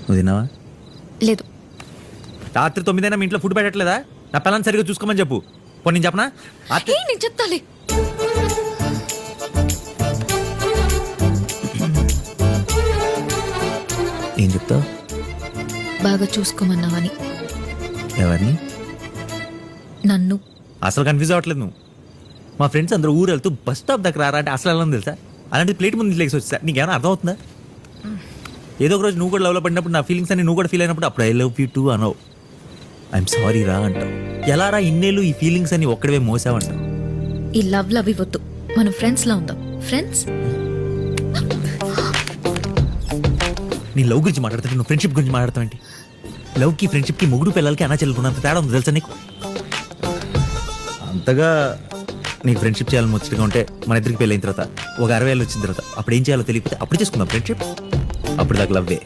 నువ్వు తిన్నావా? లేదు. రాత్రి 9 మీ ఇంట్లో ఫుడ్ పెట్టట్లేదా? నా పిల్లల్ని సరిగ్గా చూసుకోమని చెప్పు. పోనీ నేను చెప్పనా? ఏ, నేను చెప్తాలే. ఏం చెప్తావు? బాగా చూసుకోమన్నావని. ఎవరిని? నన్ను. అసలు కన్ఫ్యూజ్ అవ్వట్లేదు నువ్వు. మా ఫ్రెండ్స్ అందరూ ఊరు వెళ్తూ బస్ స్టాప్ దగ్గర రారా అంటే అసలు ఎలా తెలుసా? అలాంటి ప్లేట్ ముందు లేచి వచ్చా. నీకేమైనా అర్థం అవుతుందా? ఏదో ఒక రోజు నువ్వు కూడా లవ్లో పడినప్పుడు నా ఫీలింగ్స్ అని నువ్వు కూడా ఫీల్ అయినప్పుడు అప్పుడు ఐ లవ్ యూ టూ అనవు. ఐఎమ్ సారీ రా అంటావు. ఎలా రా ఇన్నేళ్ళు ఈ ఫీలింగ్స్ అని ఒక్కడే మోసావంటావు. ఈ లవ్ లవ్ ఇవ్వద్దు, మనం ఫ్రెండ్స్ లా ఉందాం. ఫ్రెండ్స్. నీ లవ్ గురించి మాట్లాడుతుంటే నువ్వు ఫ్రెండ్షిప్ గురించి మాట్లాడతావేంటి? లవ్కి ఫ్రెండ్షిప్కి మొగుడు పిల్లలకి అన్నా చెల్లుకున్నంత తేడా ఉంది తెలుసా నీకు? అంతగా నీకు ఫ్రెండ్షిప్ చేయాలని ముచ్చటగా ఉంటే మన ఇద్దరికి పెళ్ళైన తర్వాత ఒక 60 ఏళ్ళు వచ్చిన తర్వాత అప్పుడు ఏం చేయాలో తెలియకపోతే అప్పుడు చేసుకుందాం ఫ్రెండ్షిప్. అప్పుడు దాకా లవ్వే.